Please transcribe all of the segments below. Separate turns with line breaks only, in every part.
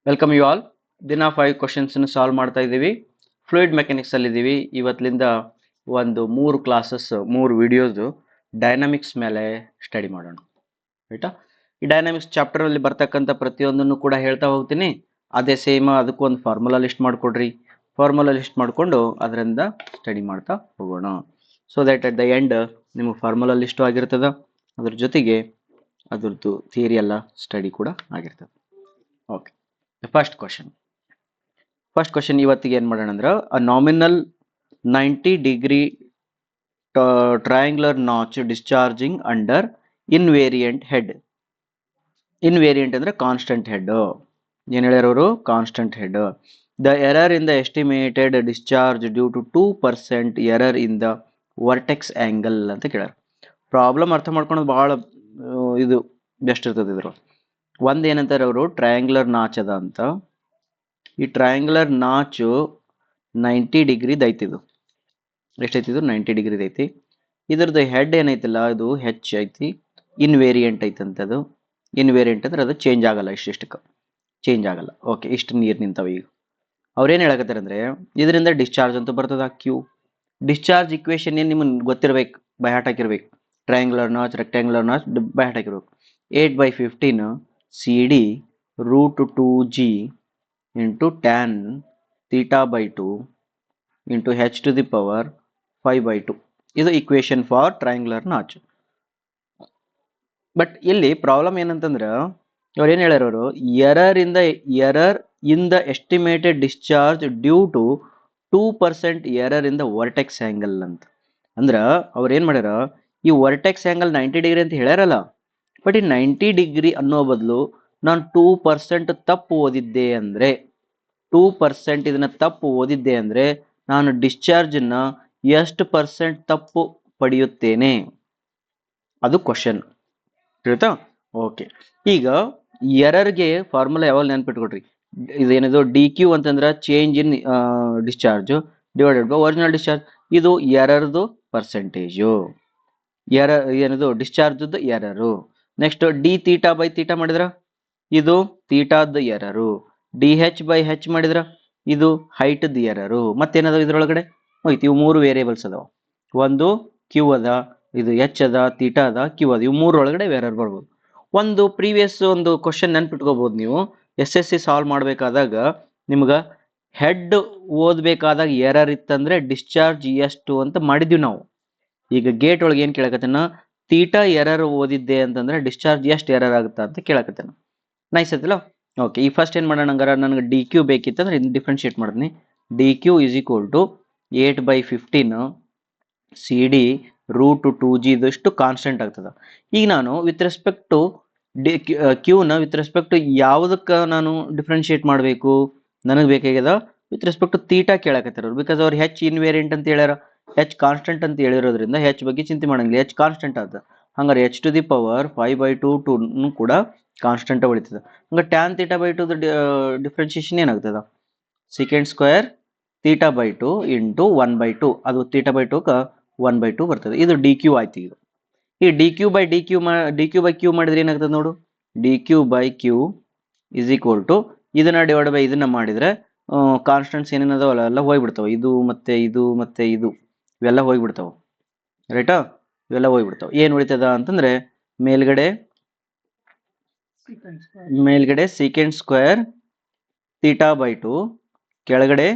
Welcome you all. ದಿನ 5 questions solve ಮಾಡ್ತಾ ಇದ್ದೀವಿ. ಫ್ಲೂಯಿಡ್ ಮೆಕ್ಯಾನಿಕ್ಸ್ ಅಲ್ಲಿ ಇದ್ದೀವಿ. ಇವತ್ತಿನಿಂದ ಒಂದು 3 ಕ್ಲಾಸಸ್ 3 ವಿಡಿಯೋಸ್ ಡೈನಾಮಿಕ್ಸ್ ಮೇಲೆ ಸ್ಟಡಿ ಮಾಡೋಣ. ರೈಟಾ? ಈ ಡೈನಾಮಿಕ್ಸ್ ಚಾಪ್ಟರ್ ಅಲ್ಲಿ ಬರ್ತಕ್ಕಂಥ ಪ್ರತಿಯೊಂದನ್ನು ಕೂಡ ಹೇಳ್ತಾ ಹೋಗ್ತೀನಿ. ಅದೇ ಸೇಮ್ ಅದಕ್ಕೂ ಒಂದು ಫಾರ್ಮುಲಾ ಲಿಸ್ಟ್ ಮಾಡ್ಕೊಡ್ರಿ. ಫಾರ್ಮುಲಾ ಲಿಸ್ಟ್ ಮಾಡಿಕೊಂಡು ಅದರಿಂದ ಸ್ಟಡಿ ಮಾಡ್ತಾ ಹೋಗೋಣ. So that at the end ನಿಮಗೆ ಫಾರ್ಮುಲಾ ಲಿಸ್ಟು ಆಗಿರ್ತದೆ, ಅದ್ರ ಜೊತೆಗೆ ಅದ್ರದ್ದು ಥಿಯರಿ ಎಲ್ಲ ಸ್ಟಡಿ ಕೂಡ ಆಗಿರ್ತದೆ. ಓಕೆ, ಫಸ್ಟ್ ಕ್ವಶನ್ ಇವತ್ತಿಗೆ ಏನು ಮಾಡೋಣ ಅಂದ್ರೆ, a nominal 90 degree triangular notch discharging under invariant head. Invariant ಅಂದ್ರೆ ಕಾನ್ಸ್ಟೆಂಟ್ ಹೆಡ್. ಏನು ಹೇಳ್ಯಾರವರು? Constant head. The error in the estimated discharge due to 2% error in the vertex angle ಅಂತ ಕೇಳ್ಯಾರ. ಪ್ರಾಬ್ಲಮ್ ಅರ್ಥ ಮಾಡ್ಕೊಳೋದು ಬಹಳ ಇದು ಬೆಸ್ಟ್ ಇರ್ತದೆ. ಇದ್ರ ಒಂದೇನಂತಾರೆ ಅವರು, ಟ್ರಯಾಂಗ್ಯುಲರ್ ನಾಚ್ ಅದ ಅಂತ. ಈ ಟ್ರಯಾಂಗ್ಯುಲರ್ ನಾಚು 90 ಡಿಗ್ರಿದ ಐತಿದು. ಎಷ್ಟೈತಿದು? 90 ಡಿಗ್ರಿದ ಐತಿ. ಇದ್ರದ್ದು ಹೆಡ್ ಏನೈತಿಲ್ಲ, ಇದು ಹೆಚ್ ಐತಿ. ಇನ್ವೇರಿಯಂಟ್ ಐತಂತದು. ಇನ್ವೇರಿಯಂಟ್ ಅಂದ್ರೆ ಅದು ಚೇಂಜ್ ಆಗಲ್ಲ, ಇಷ್ಟಕ್ಕೆ ಚೇಂಜ್ ಆಗಲ್ಲ. ಓಕೆ, ಇಷ್ಟು ನೀರು ನಿಂತಾವ. ಈಗ ಅವ್ರೇನು ಹೇಳಕತ್ತಾರೆ ಅಂದರೆ, ಇದರಿಂದ ಡಿಸ್ಚಾರ್ಜ್ ಅಂತ ಬರ್ತದ ಕ್ಯೂ. ಡಿಸ್ಚಾರ್ಜ್ ಇಕ್ವೇಶನ್ ಏನು ನಿಮ್ಗೆ ಗೊತ್ತಿರ್ಬೇಕು, ಬೈ ಹಾರ್ಟ್ ಹಾಕಿರ್ಬೇಕು. Triangular notch, rectangular notch by heart ಹಾಕಿರ್ಬೇಕು. 8/15 CD √2G into tan θ/2 into h to the power 5/2. ಇದು equation for triangular notch. But ಇಲ್ಲಿ ಪ್ರಾಬ್ಲಮ್ ಏನಂತಂದ್ರೆ, ಅವ್ರು ಏನು ಹೇಳ್ಯಾರ ಅವರು, error in the estimated discharge due to 2% error in the vertex angle ಅಂತ. ಅಂದ್ರೆ ಅವ್ರು ಏನು ಮಾಡ್ಯಾರ, ಈ ವರ್ಟೆಕ್ಸ್ ಆಂಗಲ್ 90 ಡಿಗ್ರಿ ಅಂತ ಹೇಳ್ಯಾರಲ್ಲ, ಬಟ್ ಈ 90 ಡಿಗ್ರಿ ಅನ್ನೋ ಬದಲು ನಾನು 2% ತಪ್ಪು ಓದಿದ್ದೆ ಅಂದರೆ, 2% ಇದನ್ನ ತಪ್ಪು ಓದಿದ್ದೆ ಅಂದರೆ ನಾನು ಡಿಸ್ಚಾರ್ಜನ್ನ ಎಷ್ಟು ಪರ್ಸೆಂಟ್ ತಪ್ಪು ಪಡೆಯುತ್ತೇನೆ? ಅದು ಕ್ವಶನ್. ತಿಳಿತಾ? ಓಕೆ, ಈಗ ಎರರ್ಗೆ ಫಾರ್ಮುಲಾ ಯಾವಾಗ ನೆನ್ಪಿಟ್ಕೊಡ್ರಿ. ಇದೇನಿದು ಡಿ ಕ್ಯೂ ಅಂತಂದ್ರೆ change in discharge divided by original discharge. ಇದು ಎರರ್ದು ಪರ್ಸೆಂಟೇಜು. ಏನಿದು ಡಿಸ್ಚಾರ್ಜ್ದು ಎರರು. ನೆಕ್ಸ್ಟ್ ಡಿ θ/θ ಮಾಡಿದ್ರ ಇದು ಥೀಟಾದ ಎರರು. DH/H ಮಾಡಿದ್ರ ಇದು ಹೈಟ್ದ ಎರರು. ಮತ್ತೇನದ ಇದ್ರೊಳಗಡೆ ಹೋಯ್ತು, ಇವು 3 ವೇರಿಯೇಬಲ್ಸ್ ಅದಾವ. ಒಂದು ಕ್ಯೂ ಅದ, ಇದು ಎಚ್ ಅದ, ಥೀಟಾ ಅದ, ಕ್ಯೂ ಅದ. ಇವು 3 ಒಳಗಡೆ ಎರರ್ ಬರ್ಬೋದು. ಒಂದು ಪ್ರೀವಿಯಸ್ ಒಂದು ಕ್ವಶನ್ ನೆನ್ಪಿಟ್ಕೋಬಹುದು ನೀವು. SSC ಸಾಲ್ವ್ ಮಾಡಬೇಕಾದಾಗ ನಿಮ್ಗೆ ಹೆಡ್ ಓದಬೇಕಾದಾಗ ಎರರ್ ಇತ್ತಂದ್ರೆ ಡಿಸ್ಚಾರ್ಜ್ ಎಷ್ಟು ಅಂತ ಮಾಡಿದ್ವಿ ನಾವು. ಈಗ ಗೇಟ್ ಒಳಗೆ ಏನು ಕೇಳಕತ್ತೇನ, ಥೀಟಾ ಎರರ್ ಓದಿದ್ದೆ ಅಂತಂದ್ರೆ ಡಿಸ್ಚಾರ್ಜ್ ಎಷ್ಟು ಎರರ್ ಆಗುತ್ತಾ ಅಂತ ಕೇಳಕತ್ತೇನ. ನೈಸ್ ಐತಲ್ಲ? ಓಕೆ, ಈ ಫಸ್ಟ್ ಏನು ಮಾಡೋಣ ಹಂಗಾರ, ನನಗೆ ಡಿ ಕ್ಯೂ ಬೇಕಿತ್ತಂದ್ರೆ ಇದನ್ನ ಡಿಫ್ರೆನ್ಶಿಯೇಟ್ ಮಾಡ್ತೀನಿ. D q is equal to 8/15 CD √2G ಇದಷ್ಟು ಕಾನ್ಸ್ಟೆಂಟ್ ಆಗ್ತದೆ. ಈಗ ನಾನು ವಿತ್ ರೆಸ್ಪೆಕ್ಟ್ ಟು ಕ್ಯೂನ ವಿತ್ ರೆಸ್ಪೆಕ್ಟ್ ಟು ಯಾವುದಕ್ಕೆ ನಾನು ಡಿಫ್ರೆನ್ಶಿಯೇಟ್ ಮಾಡಬೇಕು? ನನಗೆ ಬೇಕಾಗ್ಯದ ವಿತ್ ರೆಸ್ಪೆಕ್ಟ್ ಟು ಥೀಟಾ ಕೇಳಕತ್ತಾರ. ಬಿಕಾಸ್ ಅವ್ರು ಹೆಚ್ ಇನ್ವೇರಿಯಂಟ್ ಅಂತ ಹೇಳ್ಯಾರ, ಹೆಚ್ ಕಾನ್ಸ್ಟೆಂಟ್ ಅಂತ ಹೇಳಿರೋದ್ರಿಂದ ಹೆಚ್ ಬಗ್ಗೆ ಚಿಂತೆ ಮಾಡಂಗಿಲ್ಲ, ಹೆಚ್ ಕಾನ್ಸ್ಟೆಂಟ್ ಆದ. ಹಂಗಾರೆ h to the power 5/2 ಕೂಡ ಕಾನ್ಸ್ಟೆಂಟ್ ಉಳಿತದೆ. ಹಂಗಾರೆ ಟ್ಯಾನ್ θ/2 ಡಿಫ್ರೆನ್ಶಿಯೇಷನ್ ಏನಾಗ್ತದ? Second square θ/2 into 1/2. ಅದು θ/2ಕ್ಕೆ 1/2 ಬರ್ತದೆ. ಇದು ಡಿ ಕ್ಯೂ ಆಯ್ತು. ಈಗ ಈ ಡಿ ಕ್ಯೂ ಬೈ ಕ್ಯೂ ಮಾಡಿದ್ರೆ ಏನಾಗ್ತದೆ ನೋಡು, dq/q ಇಸ್ ಈಕ್ವಲ್ ಟು ಇದನ್ನ ಡಿವೈಡ್ ಬೈ ಇದನ್ನ ಮಾಡಿದ್ರೆ ಕಾನ್ಸ್ಟೆಂಟ್ಸ್ ಏನೇನದಾವಲ್ಲ ಎಲ್ಲ ಹೋಗ್ಬಿಡ್ತಾವೆ. ಇದು ಮತ್ತೆ ಇದು ಮತ್ತೆ ಇದು ಇವೆಲ್ಲ ಹೋಗ್ಬಿಡ್ತಾವೆ. ರೈಟಾ? ಇವೆಲ್ಲ ಹೋಗ್ಬಿಡ್ತಾವೆ. ಏನು ಉಳಿತದ ಅಂತಂದ್ರೆ ಮೇಲ್ಗಡೆ ಸೆಕೆಂಡ್ ಸ್ಕ್ವೇರ್ θ/2, ಕೆಳಗಡೆ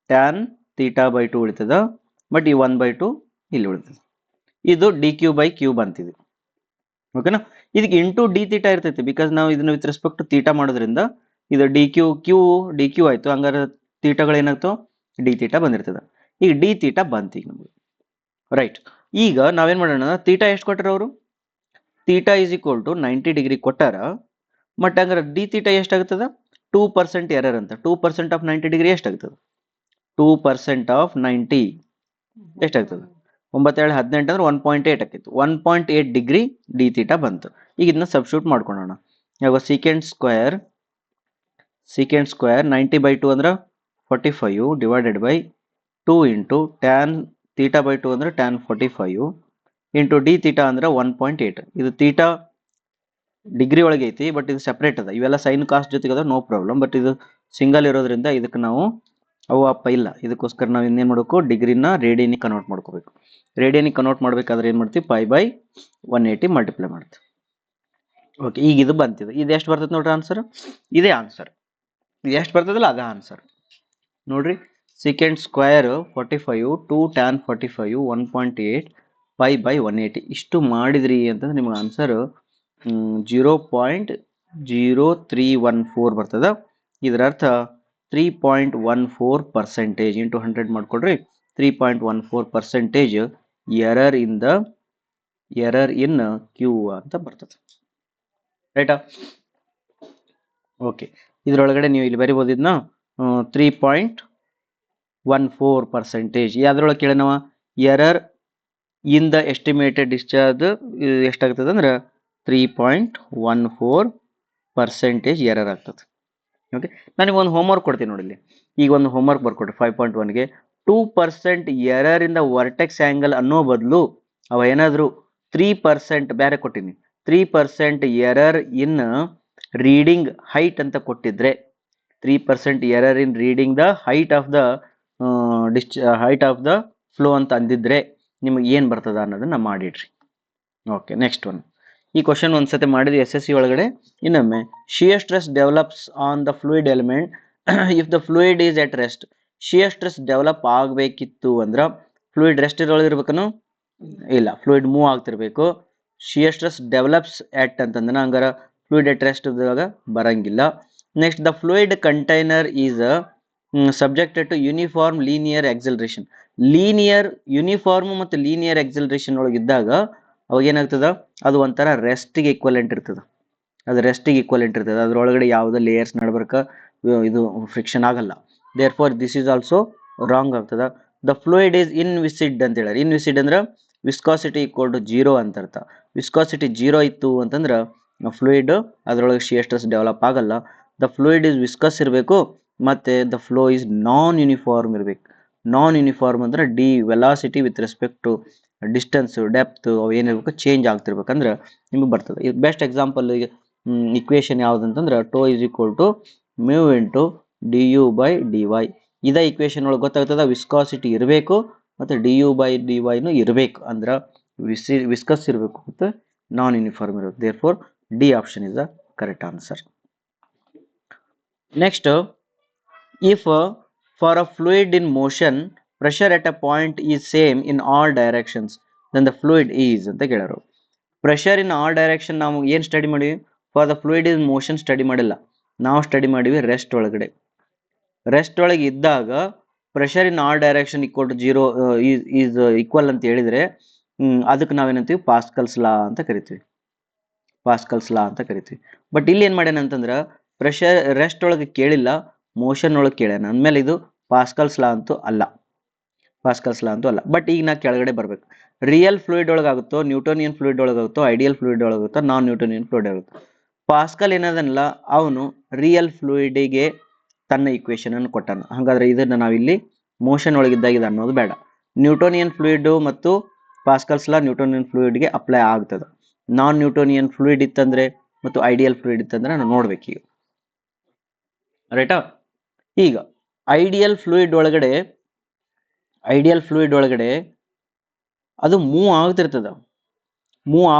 ಟ್ಯಾನ್ θ/2 ಉಳಿತದ. ಬಟ್ ಈ 1/2 ಇಲ್ಲಿ ಉಳಿತದೆ. ಇದು dq/q ಬಂತಿದೆ. ಓಕೆನಾ? ಇದಕ್ಕೆ ಇಂಟು ಡಿ ಥೀಟಾ ಇರ್ತೈತಿ. ಬಿಕಾಸ್ ನಾವು ಇದನ್ನ ವಿತ್ ರೆಸ್ಪೆಕ್ಟ್ ಟು ಥೀಟಾ ಮಾಡೋದ್ರಿಂದ ಇದು ಡಿ ಕ್ಯೂ ಆಯ್ತು. ಹಂಗಾರೆ ಥೀಟಾಗಳು ಏನಾಗ್ತಾವ? ಡಿ ಥೀಟಾ ಬಂದಿರ್ತದೆ. ಈಗ ಡಿ ಥೀಟಾ ಬಂತು ಈಗ ನಮಗೆ. ರೈಟ್, ಈಗ ನಾವೇನ್ ಮಾಡೋಣ, ಥೀಟಾ ಎಷ್ಟು ಕೊಟ್ಟಾರ ಅವರು? Theta is equal to 90 degree ಕೊಟ್ಟಾರ. ಬಟ್ ಹಂಗಾರೆ ಡಿ ಥೀಟಾ ಎಷ್ಟಾಗ್ತದ? 2% ಎರರ್ ಅಂತ. 2% ಆಫ್ 90 ಡಿಗ್ರಿ ಎಷ್ಟಾಗ್ತದೆ? 2% ಆಫ್ 90 ಎಷ್ಟಾಗ್ತದೆ? 9 7 18 ಅಂದ್ರೆ 1.8 ಆಕೈತಿ. 1.8 ಡಿಗ್ರಿ ಡಿ ಥೀಟಾ ಬಂತು. ಈಗ ಇದನ್ನ ಸಬ್ಸ್ಟಿಟ್ಯೂಟ್ ಮಾಡ್ಕೊಳ್ಳೋಣ. ಇವಾಗ ಸೆಕೆಂಡ್ ಸ್ಕ್ವೇರ್ 90/2 ಅಂದ್ರೆ 45 ಡಿವೈಡೆಡ್ ಬೈ 2 ಇಂಟು ಟ್ಯಾನ್ θ/2 ಅಂದ್ರೆ ಟ್ಯಾನ್ 45 ಇಂಟು ಡಿ ಥೀಟಾ ಅಂದ್ರೆ 1.8. ಇದು ಥೀಟಾ ಡಿಗ್ರಿ ಒಳಗೆ ಐತಿ, ಬಟ್ ಇದು ಸೆಪರೇಟ್ ಅದ. ಇವೆಲ್ಲ ಸೈನ್ ಕಾಸ್ಟ್ ಜೊತೆಗೆ ಅದ, ನೋ ಪ್ರಾಬ್ಲಮ್. ಬಟ್ ಇದು ಸಿಂಗಲ್ ಇರೋದ್ರಿಂದ ಇದಕ್ಕೆ ನಾವು ಅವು ಅಪ್ಪ ಇಲ್ಲ. ಇದಕ್ಕೋಸ್ಕರ ನಾವು ಇನ್ನೇನು ಮಾಡಬೇಕು, ಡಿಗ್ರಿನ ರೇಡಿಯನಿಗೆ ಕನ್ವರ್ಟ್ ಮಾಡ್ಕೋಬೇಕು. ರೇಡಿಯನಿಗೆ ಕನ್ವರ್ಟ್ ಮಾಡಬೇಕಾದ್ರೆ ಏನು ಮಾಡ್ತೀವಿ, 5/180 ಮಲ್ಟಿಪ್ಲೈ ಮಾಡ್ತೀವಿ. ಓಕೆ, ಈಗ ಇದು ಬಂತಿದೆ. ಇದು ಎಷ್ಟು ಬರ್ತದೆ ನೋಡ್ರಿ ಆನ್ಸರ್? ಇದೇ ಆನ್ಸರ್. ಇದು ಎಷ್ಟು ಬರ್ತದಲ್ಲ ಅದೇ ಆನ್ಸರ್ ನೋಡ್ರಿ. ಸೆಕೆಂಡ್ ಸ್ಕ್ವೇರ್ 45 2 tan 45 1.8 5/180 ಇಷ್ಟು ಮಾಡಿದ್ರಿ ಅಂತಂದ್ರೆ ನಿಮ್ಗೆ ಆನ್ಸರ್ 0.0314 ಬರ್ತದ. ಇದರ ಅರ್ಥ 3.14% ಇಂಟು 100 ಮಾಡ್ಕೊಡ್ರಿ. 3.14% ಎರರ್ ಇನ್ ಕ್ಯೂ ಅಂತ ಬರ್ತದೆ. ರೈಟಾ? ಓಕೆ, ಇದರೊಳಗಡೆ ನೀವು ಇಲ್ಲಿ ಬರಿಬೋದು ಇದನ್ನ 3.14%. ಯಾವ್ದ್ರೊಳಗೆ ಕೇಳನವ, error in the estimated discharge ಎಷ್ಟಾಗ್ತದೆ ಅಂದ್ರೆ 3.14% ಎರರ್ ಆಗ್ತದೆ. ಓಕೆ, ನಾನು ಒಂದು ಹೋಮ್ವರ್ಕ್ ಕೊಡ್ತೀನಿ ನೋಡಿ ಇಲ್ಲಿ. ಈಗ ಒಂದು ಹೋಮ್ವರ್ಕ್ ಬರ್ಕೊಡ್ರಿ 5.1ಗೆ 2% error in the vertex angle ಅನ್ನೋ ಬದಲು ಅವ ಏನಾದರೂ 3% ಬೇರೆ ಕೊಟ್ಟಿನಿ, 3% ಎರರ್ ಇನ್ ರೀಡಿಂಗ್ ಹೈಟ್ ಅಂತ ಕೊಟ್ಟಿದ್ರೆ, 3% error in reading the height of the flow ಅಂತ ಅಂದಿದ್ರೆ ನಿಮಗೆ ಏನು ಬರ್ತದ ಅನ್ನೋದನ್ನ ಮಾಡಿಡ್ರಿ. Okay, next one. ಈ ಕ್ವಶನ್ ಒಂದ್ಸತಿ ಮಾಡಿದ್ವಿ SSC ಒಳಗಡೆ. ಇನ್ನೊಮ್ಮೆ, shear stress develops on the fluid element if the fluid is at rest. Shear stress develop ಆಗಬೇಕಿತ್ತು ಅಂದ್ರೆ ಫ್ಲೂಯಿಡ್ ರೆಸ್ಟ್ ಇರಬೇಕನು? ಇಲ್ಲ, ಫ್ಲೂಯಿಡ್ ಮೂವ್ ಆಗ್ತಿರ್ಬೇಕು. ಶಿಯರ್ ಸ್ಟ್ರೆಸ್ ಡೆವಲಪ್ಸ್ ಎಟ್ ಅಂತಂದ್ರೆ ಹಂಗಾರ ಫ್ಲೂಯಿಡ್ ಎಟ್ ರೆಸ್ಟ್ ಇದ್ದಾಗ ಬರಂಗಿಲ್ಲ. Next, the fluid container is subjected to uniform linear acceleration. Uniform ಮತ್ತು ಲೀನಿಯರ್ ಎಕ್ಸಲರೇಷನ್ ಒಳಗಿದ್ದಾಗ ಅವಾಗ ಏನಾಗ್ತದ, ಅದು ಒಂಥರ ರೆಸ್ಟಿಗೆ ಈಕ್ವಲೆಂಟ್ ಇರ್ತದೆ. ಅದು ರೆಸ್ಟಿಗೆ ಈಕ್ವಲೆಂಟ್ ಇರ್ತದೆ. ಅದರೊಳಗಡೆ ಯಾವುದೇ ಲೇಯರ್ಸ್ ನಡ್ಬರ್ಕ ಇದು ಫ್ರಿಕ್ಷನ್ ಆಗಲ್ಲ. Therefore this is also wrong ಆಗ್ತದ. ದ ಫ್ಲೂಯಿಡ್ ಈಸ್ ಇನ್ವಿಸಿಡ್ ಅಂತ ಹೇಳಿ. ಇನ್ವಿಸಿಡ್ ಅಂದ್ರೆ ವಿಸ್ಕಾಸಿಟಿ ಈಕ್ವಲ್ ಟು 0 ಅಂತ ಅರ್ಥ. ವಿಸ್ಕಾಸಿಟಿ 0 ಇತ್ತು ಅಂತಂದ್ರೆ ಫ್ಲೂಯಿಡ್ ಅದರೊಳಗೆ ಶಿಯರ್ ಸ್ಟ್ರೆಸ್ ಡೆವಲಪ್ ಆಗಲ್ಲ. ದ ಫ್ಲೂಯಿಡ್ ಈಸ್ ವಿಸ್ಕಸ್ ಇರಬೇಕು, ಮತ್ತೆ the flow is non uniform ಇರಬೇಕು. ನಾನ್ ಯೂನಿಫಾರ್ಮ್ ಅಂದ್ರೆ velocity with respect to distance, depth ಅವು ಏನಿರ್ಬೇಕು ಚೇಂಜ್ ಆಗ್ತಿರ್ಬೇಕಂದ್ರೆ ನಿಮಗೆ ಬರ್ತದೆ. ಇದು ಬೆಸ್ಟ್ ಎಕ್ಸಾಂಪಲ್ ಇಕ್ವೇಶನ್ ಯಾವುದಂತಂದ್ರೆ tau is equal to mu into du/dy. ಇದೇ ಇಕ್ವೇಶನ್ ಒಳಗೆ ಗೊತ್ತಾಗ್ತದ ವಿಸ್ಕಾಸಿಟಿ ಇರಬೇಕು ಮತ್ತು du/dyನು ಇರಬೇಕು. ಅಂದ್ರೆ ವಿಸ್ಕಸ್ ಇರಬೇಕು ಮತ್ತು ನಾನ್ ಯೂನಿಫಾರ್ಮ್ ಇರಬೇಕು. Therefore D option is the correct answer. Next, if for a fluid in motion pressure at a point is same in all directions then the fluid is ಅಂತ ಕೇಳೋರು. Pressure in all direction ನಾವು ಏನು study ಮಾಡಿವಿ? For the fluid in motion study ಮಾಡಿಲ್ಲ, ನಾವು study ಮಾಡಿವಿ rest ಒಳಗಡೆ. Rest ಒಳಗೆ ಇದ್ದಾಗ pressure in all direction equal to 0 is equal ಅಂತ ಹೇಳಿದ್ರೆ ಅದಕ್ಕೆ ನಾವೇನಂತೀವಿ ಪಾಸ್ಕಲ್ಸ್ ಲಾ ಅಂತ ಕರಿತೀವಿ. ಪಾಸ್ಕಲ್ಸ್ ಲಾ ಅಂತ ಕರಿತೀವಿ. ಬಟ್ ಇಲ್ಲಿ ಏನು ಮಾಡ್ಯಾನ ಅಂತಂದ್ರೆ ಪ್ರೆಷರ್ ರೆಸ್ಟ್ ಒಳಗೆ ಕೇಳಿಲ್ಲ, ಮೋಷನ್ ಒಳಗೆ ಕೇಳ್ಯಾನ ಅಂದಮೇಲೆ ಇದು ಪಾಸ್ಕಲ್ಸ್ ಲಾ ಅಂತೂ ಅಲ್ಲ. ಪಾಸ್ಕಲ್ಸ್ ಲಾ ಅಂತೂ ಅಲ್ಲ. ಬಟ್ ಈಗ ನಾ ಕೆಳಗಡೆ ಬರ್ಬೇಕು. ರಿಯಲ್ ಫ್ಲೂಯಿಡ್ ಒಳಗಾಗುತ್ತೋ, ನ್ಯೂಟೋನಿಯನ್ ಫ್ಲೂಯಿಡ್ ಒಳಗಾಗುತ್ತೋ, ಐಡಿಯಲ್ ಫ್ಲೂಯಿಡ್ ಒಳಗಾಗುತ್ತೋ, ನಾನ್ ನ್ಯೂಟೋನಿಯನ್ ಫ್ಲೂಯಿಡ್ ಆಗುತ್ತೋ. ಪಾಸ್ಕಲ್ ಏನದನ್ನಲ್ಲ ಅವನು ರಿಯಲ್ ಫ್ಲೂಯಿಡಿಗೆ ತನ್ನ ಇಕ್ವೇಶನ್ ಅನ್ನು ಕೊಟ್ಟಾನ. ಹಾಗಾದ್ರೆ ಇದನ್ನ ನಾವಿಲ್ಲಿ ಮೋಷನ್ ಒಳಗಿದ್ದಾಗ ಇದು ಅನ್ನೋದು ಬೇಡ. ನ್ಯೂಟೋನಿಯನ್ ಫ್ಲೂಯಿಡ್ ಮತ್ತು ಪಾಸ್ಕಲ್ಸ್ ಲಾ ನ್ಯೂಟೋನಿಯನ್ ಫ್ಲೂಯಿಡ್ಗೆ ಅಪ್ಲೈ ಆಗ್ತದೆ. ನಾನ್ ನ್ಯೂಟೋನಿಯನ್ ಫ್ಲೂಯಿಡ್ ಇತ್ತಂದ್ರೆ ಮತ್ತು ಐಡಿಯಲ್ ಫ್ಲೂಯಿಡ್ ಇತ್ತಂದ್ರೆ ನಾವು ನೋಡ್ಬೇಕೀಗ. ರೈಟಾ? ಈಗ ಐಡಿಯಲ್ ಫ್ಲೂಯಿಡ್ ಒಳಗಡೆ ಅದು ಮೂವ್ ಆಗ್ತಿರ್ತದ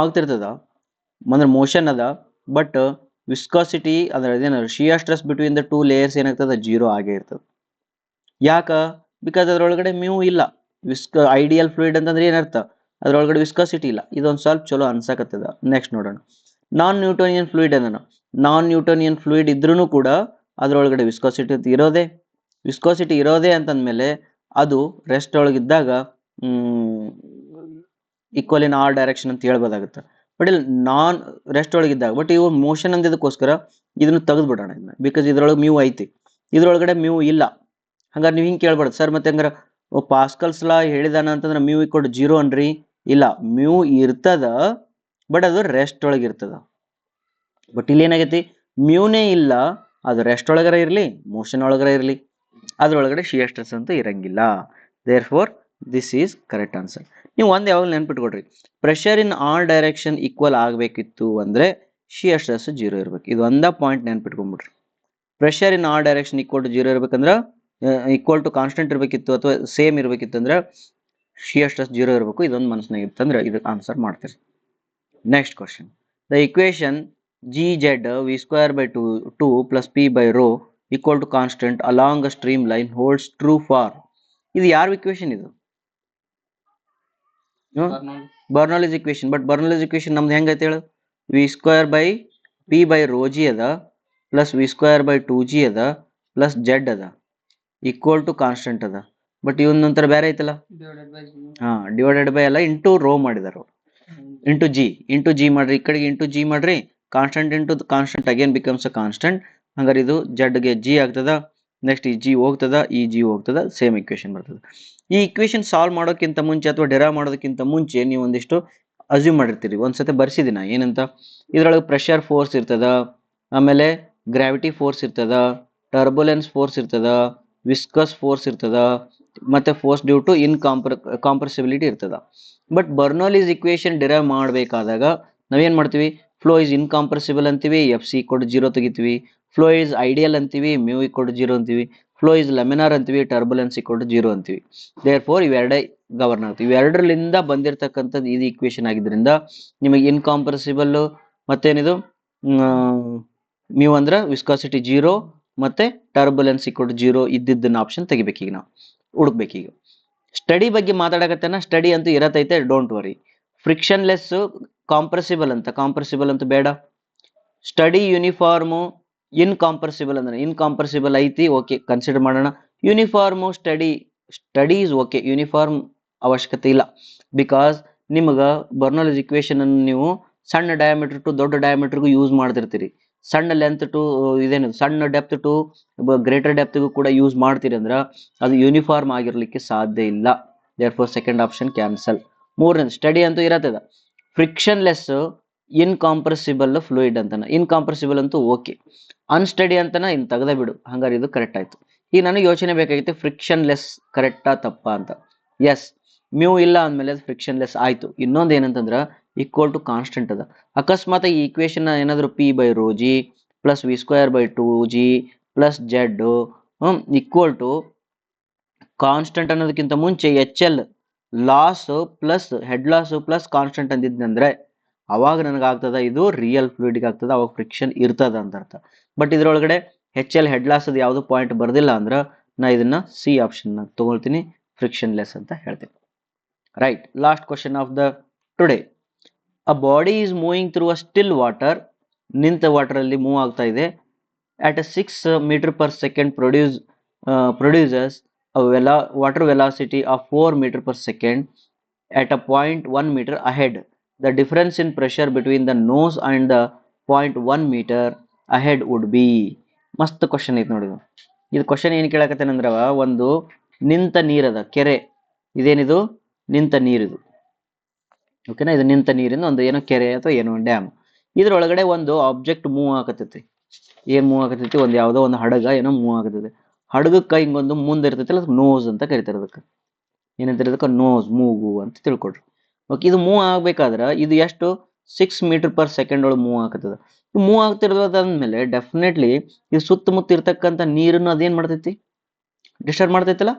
ಅಂದ್ರೆ ಮೋಷನ್ ಅದ. ಬಟ್ ವಿಸ್ಕಾಸಿಟಿ ಅಂದ್ರೆ ಅದೇನ shear stress between the 2 layers ಏನಾಗ್ತದೆ 0 ಆಗೇ ಇರ್ತದೆ. ಯಾಕ? ಬಿಕಾಸ್ ಅದರೊಳಗಡೆ ಮ್ಯೂ ಇಲ್ಲ. ಐಡಿಯಲ್ ಫ್ಲೂಯಿಡ್ ಅಂತಂದ್ರೆ ಏನರ್ಥ? ಅದರೊಳಗಡೆ ವಿಸ್ಕಾಸಿಟಿ ಇಲ್ಲ. ಇದೊಂದು ಸ್ವಲ್ಪ ಚಲೋ ಅನ್ಸಕತ್ತದ. ನೆಕ್ಸ್ಟ್ ನೋಡೋಣ. ನಾನ್ ನ್ಯೂಟೋನಿಯನ್ ಫ್ಲೂಯಿಡ್ ಅದನ್ನ. ನಾನ್ ನ್ಯೂಟೋನಿಯನ್ ಫ್ಲೂಯಿಡ್ ಇದ್ರೂ ಕೂಡ ಅದರೊಳಗಡೆ ವಿಸ್ಕಾಸಿಟಿ ಇರೋದೇ ಅಂತಂದ್ಮೇಲೆ ಅದು ರೆಸ್ಟ್ ಒಳಗಿದ್ದಾಗ ಈಕ್ವಲ್ ಇನ್ ಆಲ್ ಡೈರೆಕ್ಷನ್ ಅಂತ ಹೇಳ್ಬೋದಾಗುತ್ತೆ. ಬಟ್ ಇಲ್ಲಿ ನಾನ್ ರೆಸ್ಟ್ ಒಳಗಿದ್ದಾಗ, ಬಟ್ ಇವು ಮೋಷನ್ ಅಂದಿದ್ದಕ್ಕೋಸ್ಕರ ಇದನ್ನು ತೆಗೆದ್ಬಿಡೋಣ. ಬಿಕಾಸ್ ಇದ್ರೊಳಗೆ ಮ್ಯೂ ಐತಿ, ಇದ್ರೊಳಗಡೆ ಮ್ಯೂ ಇಲ್ಲ. ಹಂಗಾರೆ ನೀವು ಹಿಂಗೆ ಕೇಳ್ಬಾರ್ದು ಸರ್, ಮತ್ತೆ ಹಂಗಾರೆ ಪಾಸ್ಕಲ್ಸ್ ಲಾ ಹೇಳಿದಾನ ಅಂತಂದ್ರೆ ಮ್ಯೂ ಈಕ್ವಲ್ ಟು 0 ಅನ್ರಿ. ಇಲ್ಲ, ಮ್ಯೂ ಇರ್ತದ, ಬಟ್ ಅದು ರೆಸ್ಟ್ ಒಳಗಿರ್ತದ. ಬಟ್ ಇಲ್ಲಿ ಏನಾಗೈತಿ, ಮ್ಯೂನೇ ಇಲ್ಲ, ಅದು ರೆಸ್ಟ್ ಒಳಗರ ಇರಲಿ ಮೋಷನ್ ಒಳಗರ ಇರಲಿ, ಅದ್ರೊಳಗಡೆ ಶಿಯರ್ ಸ್ಟ್ರೆಸ್ ಅಂತ ಇರಂಗಿಲ್ಲ. Therefore this is correct answer. ನೀವು ಒಂದು ಯಾವಾಗ ನೆನ್ಪಿಟ್ಕೊಡ್ರಿ, pressure in all direction equal ಆಗಬೇಕಿತ್ತು ಅಂದ್ರೆ ಶಿಯರ್ ಸ್ಟ್ರೆಸ್ 0 ಇರ್ಬೇಕು. ಇದು ಒಂದ ಪಾಯಿಂಟ್ ನೆನ್ಪಿಟ್ಕೊಂಡ್ಬಿಡ್ರಿ. Pressure in all direction equal to 0 ಇರ್ಬೇಕಂದ್ರ ಈಕ್ವಲ್ ಟು ಕಾನ್ಸ್ಟೆಂಟ್ ಇರಬೇಕಿತ್ತು ಅಥವಾ ಸೇಮ್ ಇರಬೇಕಿತ್ತು ಅಂದ್ರೆ ಶಿಯರ್ ಸ್ಟ್ರೆಸ್ 0 ಇರಬೇಕು. ಇದೊಂದು ಮನಸ್ಸಿನಾಗ ಇತ್ತಂದ್ರೆ ಇದಕ್ಕೆ ಆನ್ಸರ್ ಮಾಡ್ತೀರಿ. Next question, the equation gz v square by 2 plus p by rho equal to constant along a streamline holds true for. ಇದು ಯಾರ ಇಕ್ವೇಶನ್? ಇದು Bernoulli's equation. But Bernoulli's equation ನಮ್ದು ಹೆಂಗೈತೆ ಹೇಳು? V square by p by rho g ಅದ plus v square by 2g ಅದ plus z ಅದ equal to constant ಅದ. ಬಟ್ ಇವನ್ ನಂತರ ಬೇರೆ ಐತಲ್ಲ, ಡಿವೈಡೆಡ್ ಬೈ ಎಲ್ಲ ಇಂಟು ರೋ ಮಾಡಿದಾರ, ಇಂಟು ಜಿ ಮಾಡ್ರಿ, ಈ ಕಡೆಗೆ ಇಂಟು ಜಿ ಮಾಡ್ರಿ, constant into constant again becomes a constant. ಹಂಗಾರೆ ಇದು ಜೆಡ್ಗೆ ಜಿ ಆಗ್ತದ, ನೆಕ್ಸ್ಟ್ ಈ ಜಿ ಹೋಗ್ತದ, ಈ ಜಿ ಹೋಗ್ತದ, ಸೇಮ್ ಇಕ್ವೇಶನ್ ಬರ್ತದೆ. ಈ ಇಕ್ವೇಶನ್ ಸಾಲ್ವ್ ಮಾಡೋಕ್ಕಿಂತ ಮುಂಚೆ ಅಥವಾ ಡೆರೈವ್ ಮಾಡೋದಕ್ಕಿಂತ ಮುಂಚೆ ನೀವು ಒಂದಿಷ್ಟು ಅಸ್ಯೂಮ್ ಮಾಡಿರ್ತೀರಿ. ಒಂದ್ಸತಿ ಬರ್ಸಿದಿನ ಏನಂತ, ಇದ್ರೊಳಗೆ ಪ್ರೆಷರ್ ಫೋರ್ಸ್ ಇರ್ತದ, ಆಮೇಲೆ ಗ್ರಾವಿಟಿ ಫೋರ್ಸ್ ಇರ್ತದ, ಟರ್ಬುಲೆನ್ಸ್ ಫೋರ್ಸ್ ಇರ್ತದ, ವಿಸ್ಕಸ್ ಫೋರ್ಸ್ ಇರ್ತದ, ಮತ್ತೆ ಫೋರ್ಸ್ ಡ್ಯೂ ಟು ಕಾಂಪ್ರೆಸಿಬಿಲಿಟಿ ಇರ್ತದ. ಬಟ್ ಬರ್ನೌಲಿಸ್ ಇಕ್ವೇಶನ್ ಡಿರೈವ್ ಮಾಡಬೇಕಾದಾಗ ನಾವೇನ್ ಮಾಡ್ತೀವಿ? ಫ್ಲೋ ಇಸ್ ಇನ್ಕಾಂಪ್ರೆಸಿಬಲ್ ಅಂತೀವಿ, ಎಫ್ ಸಿ ಈಕ್ವಲ್ ಟು 0 ತೆಗಿತೀವಿ. ಫ್ಲೋ ಇಸ್ ಐಡಿಯಲ್ ಅಂತೀವಿ, ಮ್ಯೂ ಈಕ್ವಲ್ ಟು 0 ಅಂತೀವಿ. ಫ್ಲೋ ಇಸ್ ಲೆಮಿನಾರ್ ಅಂತೀವಿ, ಟರ್ಬುಲೆನ್ಸ್ ಈಕ್ವಲ್ ಟು 0 ಅಂತೀವಿ. ದೇರ್ ಫೋರ್ ಇವೆರಡೇ ಗವರ್ನ್ ಆಗ್ತೀವಿ. ಇವೆರಡರಿಂದ ಬಂದಿರತಕ್ಕಂಥದ್ದು ಇದು ಇಕ್ವೇಶನ್ ಆಗಿದ್ರಿಂದ ನಿಮಗೆ ಇನ್ಕಾಂಪ್ರೆಸಿಬಲ್ ಮತ್ತೇನಿದು ಮ್ಯೂ ಅಂದ್ರೆ ವಿಸ್ಕಾಸಿಟಿ 0 ಮತ್ತೆ ಟರ್ಬುಲೆನ್ಸ್ ಈಕ್ವಲ್ ಟು 0 ಇದ್ದಿದ್ದನ್ನ ಆಪ್ಷನ್ ತೆಗಿಬೇಕೀಗ, ನಾವು ಹುಡುಕ್ಬೇಕೀಗ. ಸ್ಟಡಿ ಬಗ್ಗೆ ಮಾತಾಡಕತ್ತೇನ, ಸ್ಟಡಿ ಅಂತೂ ಇರತೈತೆ, ಡೋಂಟ್ ವರಿ. ಫ್ರಿಕ್ಷನ್ಲೆಸ್ ಕಾಂಪ್ರೆಸಿಬಲ್ ಅಂತ ಬೇಡ. ಸ್ಟಡಿ ಯೂನಿಫಾರ್ಮು ಇನ್ಕಾಂಪ್ರೆಸಿಬಲ್ ಅಂದ್ರೆ ಇನ್ಕಾಂಪ್ರೆಸಿಬಲ್ ಐತಿ, ಓಕೆ ಕನ್ಸಿಡರ್ ಮಾಡೋಣ. Uniform study is okay, uniform ಅವಶ್ಯಕತೆ ಇಲ್ಲ. ಬಿಕಾಸ್ ನಿಮ್ಗೆ ಬರ್ನೌಲಿಸ್ ಇಕ್ವೇಶನ್ ಅನ್ನು ನೀವು ಸಣ್ಣ ಡಯಾಮೀಟರ್ ಟು ದೊಡ್ಡ ಡಯಾಮೀಟರ್ಗೂ ಯೂಸ್ ಮಾಡ್ತಿರ್ತೀರಿ, ಸಣ್ಣ ಲೆಂತ್ ಟು ಸಣ್ಣ ಡೆಪ್ತ್ ಟು ಗ್ರೇಟರ್ ಡೆಪ್ತ್ಗೂ ಕೂಡ ಯೂಸ್ ಮಾಡ್ತೀರಿ ಅಂದ್ರೆ ಅದು ಯೂನಿಫಾರ್ಮ್ ಆಗಿರ್ಲಿಕ್ಕೆ ಸಾಧ್ಯ ಇಲ್ಲ. Therefore second option cancel. ಮೂರನೇದು ಸ್ಟಡಿ ಅಂತೂ ಇರತ್ತದ. ಫ್ರಿಕ್ಷನ್ಲೆಸ್ ಇನ್ಕಾಂಪ್ರೆಸಿಬಲ್ ಫ್ಲೂಯಿಡ್ ಅಂತಾನ, ಇನ್ಕಾಂಪ್ರೆಸಿಬಲ್ ಅಂತೂ ಓಕೆ. ಅನ್ಸ್ಟಡಿ ಅಂತಾನ ಇನ್ ತೆಗೆದ ಬಿಡು, ಹಂಗಾರೆ ಇದು ಕರೆಕ್ಟ್ ಆಯ್ತು. ಈಗ ನನಗೆ ಯೋಚನೆ ಬೇಕಾಗಿತ್ತು ಫ್ರಿಕ್ಷನ್ಲೆಸ್ ಕರೆಕ್ಟಾ ತಪ್ಪಾ ಅಂತ. ಎಸ್, ಮ್ಯೂ ಇಲ್ಲ ಅಂದಮೇಲೆ ಅದು ಫ್ರಿಕ್ಷನ್ಲೆಸ್ ಆಯ್ತು. ಇನ್ನೊಂದು ಏನಂತಂದ್ರೆ ಈಕ್ವಲ್ ಟು ಕಾನ್ಸ್ಟೆಂಟ್ ಅದ. ಅಕಸ್ಮಾತ್ ಈ ಇಕ್ವೇಶನ್ ಏನಾದರೂ p by rho g plus v square by 2g plus z equal to constant ಅನ್ನೋದಕ್ಕಿಂತ ಮುಂಚೆ h l loss plus head loss plus constant ಅಂದಿದ್ನಂದ್ರೆ ಅವಾಗ ನನಗಾಗ್ತದ ಇದು ರಿಯಲ್ ಫ್ಲೂಯಿಡ್ಗೆ ಆಗ್ತದ, ಅವಾಗ ಫ್ರಿಕ್ಷನ್ ಇರ್ತದ ಅಂತ ಅರ್ಥ. ಬಟ್ ಇದ್ರೊಳಗಡೆ ಹೆಚ್ ಎಲ್ ಹೆಡ್ ಲಾಸ್ ಅದು ಯಾವುದು ಪಾಯಿಂಟ್ ಬರ್ದಿಲ್ಲ ಅಂದ್ರೆ ನಾ ಇದನ್ನ ಸಿ ಆಪ್ಷನ್ ತಗೊಳ್ತೀನಿ, ಫ್ರಿಕ್ಷನ್ಲೆಸ್ ಅಂತ ಹೇಳ್ತೀನಿ. Right, last question of the today. A body is moving through a still water, ನಿಂತ ವಾಟರ್ ಅಲ್ಲಿ ಮೂವ್ ಆಗ್ತಾ ಇದೆ. at a 6 meter per second produces a water velocity of 4 meter per second at a 0.1 meter ahead. The difference in pressure between the nose and the 0.1 meter ahead would be. ಮಸ್ತ್ question ಐತೆ ನೋಡಿ. ಇದು question ಏನು ಕೇಳಕತ್ತೇನಂದ್ರ, ಒಂದು ನಿಂತ ನೀರದ ಕೆರೆ, ಇದೇನಿದು ನಿಂತ ನೀರಿದು, ಓಕೆನಾ? ಇದು ನಿಂತ ನೀರಿನ ಒಂದು ಏನೋ ಕೆರೆ ಅಥವಾ ಏನೋ ಡ್ಯಾಮ್. ಇದ್ರೊಳಗಡೆ ಒಂದು ಆಬ್ಜೆಕ್ಟ್ ಮೂವ್ ಆಗತೈತಿ. ಏನ್ ಮೂವ್ ಆಗತೈತಿ? ಒಂದು ಯಾವುದೋ ಒಂದು ಹಡಗ ಏನೋ ಮೂವ್ ಆಗತೈತಿ. ಹಡಗಕ್ಕ ಹಿಂಗೊಂದು ಮುಂದೆ ಇರ್ತೈತಿಲ್ಲ, ನೋಸ್ ಅಂತ ಕರಿತಾರೆ. ಅದಕ್ಕೆ ಏನಂತಾರೆ? ಅದಕ್ಕೆ ನೋಸ್, ಮೂಗು ಅಂತ ತಿಳ್ಕೊಡ್ರಿ. ಓಕೆ, ಇದು ಮೂವ್ ಆಗ್ಬೇಕಾದ್ರೆ ಇದು ಎಷ್ಟು 6 ಮೀಟರ್ ಪರ್ ಸೆಕೆಂಡ್ ಒಳಗೆ ಮೂವ್ ಆಗತ್ತದ. ಮೂವ್ ಆಗ್ತಿರೋದಂದ್ಮೇಲೆ ಡೆಫಿನೆಟ್ಲಿ ಇದು ಸುತ್ತಮುತ್ತ ಇರ್ತಕ್ಕಂಥ ನೀರನ್ನು ಅದೇನ್ ಮಾಡ್ತೈತಿ? ಡಿಸ್ಟರ್ಬ್ ಮಾಡ್ತೈತಿಲ್ಲ.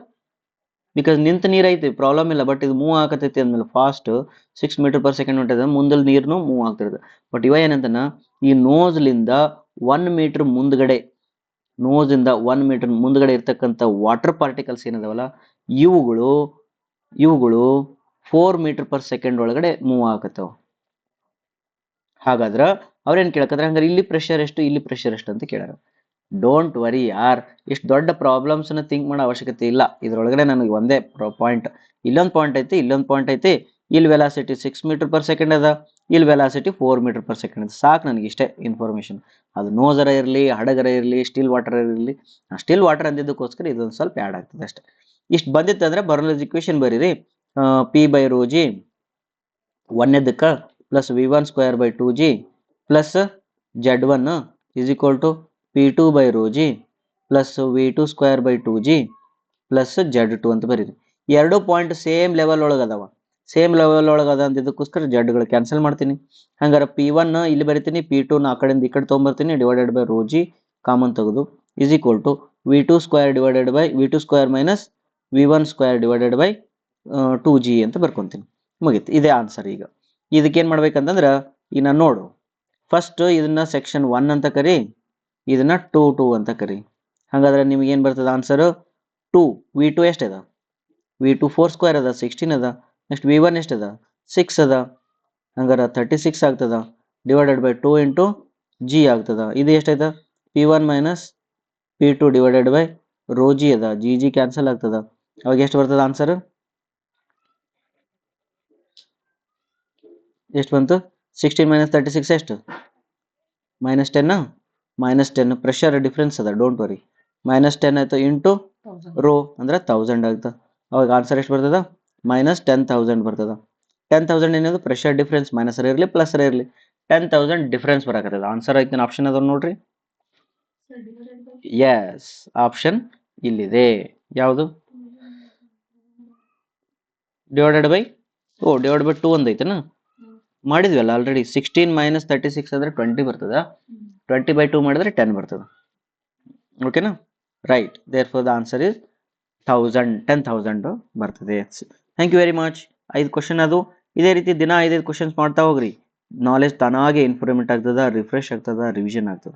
ಬಿಕಾಸ್ ನಿಂತ ನೀರ್ ಐತಿ, ಪ್ರಾಬ್ಲಮ್ ಇಲ್ಲ. ಬಟ್ ಇದು ಮೂವ್ ಆಗತೈತಿ ಅಂದ್ಮೇಲೆ ಫಾಸ್ಟ್ 6 ಮೀಟರ್ ಪರ್ ಸೆಕೆಂಡ್ ಹೊಂಟದ, ಮುಂದಲ್ ನೀರ್ನು ಮೂವ್ ಆಗ್ತಿರ್ತದೆ. ಬಟ್ ಇವ ಏನಂತನ, ಈ ನೋಸ್ಲಿಂದ 1 ಮೀಟರ್ ಮುಂದ್ಗಡೆ, ನೋಸಿಂದ 1 ಮೀಟರ್ ಮುಂದ್ಗಡೆ ಇರ್ತಕ್ಕಂಥ ವಾಟರ್ ಪಾರ್ಟಿಕಲ್ಸ್ ಏನದವಲ್ಲ, ಇವುಗಳು 4 ಮೀಟರ್ ಪರ್ ಸೆಕೆಂಡ್ ಒಳಗಡೆ ಮೂವ್ ಆಗತ್ತವ. ಹಾಗಾದ್ರೆ ಅವ್ರೇನ್ ಕೇಳಕತ್ರ, ಹಂಗಾರೆ ಇಲ್ಲಿ ಪ್ರೆಷರ್ ಎಷ್ಟು, ಇಲ್ಲಿ ಪ್ರೆಷರ್ ಎಷ್ಟು ಅಂತ ಕೇಳಾರ. ಡೋಂಟ್ ವರಿ ಯಾರ್, ಇಷ್ಟು ದೊಡ್ಡ ಪ್ರಾಬ್ಲಮ್ಸ್ ನ ಥಿಂಕ್ ಮಾಡೋ ಅವಶ್ಯಕತೆ ಇಲ್ಲ. ಇದ್ರೊಳಗಡೆ ನನಗೆ ಒಂದೇ ಪಾಯಿಂಟ್, ಇಲ್ಲೊಂದು ಪಾಯಿಂಟ್ ಐತಿ, ಇಲ್ಲೊಂದು ಪಾಯಿಂಟ್ ಐತಿ. ಇಲ್ಲಿ ವೆಲಾಸಿಟಿ 6 ಮೀಟರ್ ಪರ್ ಸೆಕೆಂಡ್ ಅದ, ಇಲ್ಲಿ ವೆಲಾಸಿಟಿ 4 ಮೀಟರ್ ಪರ್ ಸೆಕೆಂಡ್ ಅದ. ಸಾಕು ನನಗೆ ಇಷ್ಟೇ ಇನ್ಫಾರ್ಮೇಶನ್. ಅದು ನೋಸರ ಇರಲಿ, ಹಡಗರ ಇರಲಿ, ಸ್ಟಿಲ್ ವಾಟರ್ ಇರಲಿ. ಸ್ಟಿಲ್ ವಾಟರ್ ಅಂದಿದ್ದಕ್ಕೋಸ್ಕರ ಇದೊಂದು ಸ್ವಲ್ಪ ಆ್ಯಡ್ ಆಗ್ತದೆ ಅಷ್ಟೇ. ಇಷ್ಟು ಬಂದಿತ್ತಂದ್ರೆ ಬರ್ನೌಲಿಸ್ ಇಕ್ವೇಶನ್ ಬರೀರಿ. ಪಿ ಬೈ ರೋ ಜಿ ಒಂದನೇದಕ್ಕೆ plus v1 square by 2g plus z1 is equal to p2 by rho g plus v2 square by 2g plus z2 ಅಂತ ಬರೀರಿ. ಎರಡು ಪಾಯಿಂಟ್ ಸೇಮ್ ಲೆವೆಲ್ ಒಳಗೆ ಅದಾವ, ಸೇಮ್ ಲೆವೆಲ್ ಒಳಗೆ ಅದ ಅಂತ ಇದಕ್ಕೋಸ್ಕರ ಜಡ್ಗಳು ಕ್ಯಾನ್ಸಲ್ ಮಾಡ್ತೀನಿ. ಹಂಗಾರೆ P1 ಇಲ್ಲಿ ಬರಿತೀನಿ, P2 ನ ಆ ಕಡೆಯಿಂದ ಈ ಕಡೆ ತೊಗೊಂಬರ್ತೀನಿ, divided by rho g common ತೆಗೆದು is equal to V2 square divided by V2 square minus V1 square divided by 2G ಅಂತ ಬರ್ಕೊತೀನಿ. ಮುಗೀತು, ಇದೇ ಆನ್ಸರ್. ಈಗ ಇದಕ್ಕೇನು ಮಾಡ್ಬೇಕಂತಂದ್ರೆ ಈಗ ನಾನು ನೋಡು, ಫಸ್ಟ್ ಇದನ್ನ ಸೆಕ್ಷನ್ 1 ಅಂತ ಕರಿ, ಇದನ್ನ 2 ಅಂತ ಕರಿ. ಹಾಗಾದ್ರೆ ನಿಮ್ಗೆ ಏನು ಬರ್ತದೆ ಆನ್ಸರ್? 2 V2 ಎಷ್ಟದ? V2 4 ಸ್ಕ್ವೇರ್ ಅದ 16 ಅದ. Next V1 ಎಷ್ಟದ? 6 ಅದ. ಹಂಗಾರೆ 36 ಆಗ್ತದ ಡಿವೈಡೆಡ್ ಬೈ 2 ಇಂಟು G ಆಗ್ತದ. ಇದು ಎಷ್ಟೈತ? P1 minus P2 divided by rho g ಅದ. G ಕ್ಯಾನ್ಸಲ್ ಆಗ್ತದ. ಅವಾಗ ಎಷ್ಟು ಬರ್ತದ ಆನ್ಸರ್? ಎಷ್ಟು ಬಂತು? 16 ಮೈನಸ್ 36 ಎಷ್ಟು? -10. -10 ಪ್ರೆಷರ್ ಡಿಫ್ರೆನ್ಸ್ ಅದ, ಡೋಂಟ್ ವರಿ. -10 ಆಯ್ತು ಇಂಟು ರೋ ಅಂದ್ರೆ 1000 ಆಗ್ತದೆ. ಅವಾಗ ಆನ್ಸರ್ ಎಷ್ಟು ಬರ್ತದ? -10,000 ಬರ್ತದ. 10,000 ಏನದು? ಪ್ರೆಷರ್ ಡಿಫ್ರೆನ್ಸ್ ಮೈನಸ್ ಇರಲಿ ಪ್ಲಸ್ ಇರಲಿ 10,000 ಡಿಫ್ರೆನ್ಸ್ ಬರಾಕತ್ತದ. ಆನ್ಸರ್ ಐತೆ ಆಪ್ಷನ್ ಅದ ನೋಡ್ರಿ. ಎಸ್, ಆಪ್ಷನ್ ಇಲ್ಲಿದೆ. ಯಾವುದು? ಡಿವೈಡೆಡ್ ಬೈ ಡಿವೈಡ್ ಬೈ 2 ಒಂದೈತೆನಾ ಮಾಡಿದ್ವಲ್ಲ ಆಲ್ರೆಡಿ. 16 ಮೈನಸ್ 36 ಅಂದ್ರೆ 20 ಬರ್ತದ. 20 ಬೈ 2 ಮಾಡಿದ್ರೆ 10 ಬರ್ತದ. ಓಕೆನಾ? Right. Therefore the answer is 10,000 ಬರ್ತದೆ. Thank you very much. 5 question ಅದು. ಇದೇ ರೀತಿ ದಿನ 5 ಕ್ವಶನ್ಸ್ ಮಾಡ್ತಾ ಹೋಗ್ರಿ. ನಾಲೆಜ್ ತಾನಾಗೆ ಇಂಪ್ರೂವ್ಮೆಂಟ್ ಆಗ್ತದ, ರಿಫ್ರೆಶ್ ಆಗ್ತದ, ರಿವಿಷನ್ ಆಗ್ತದ.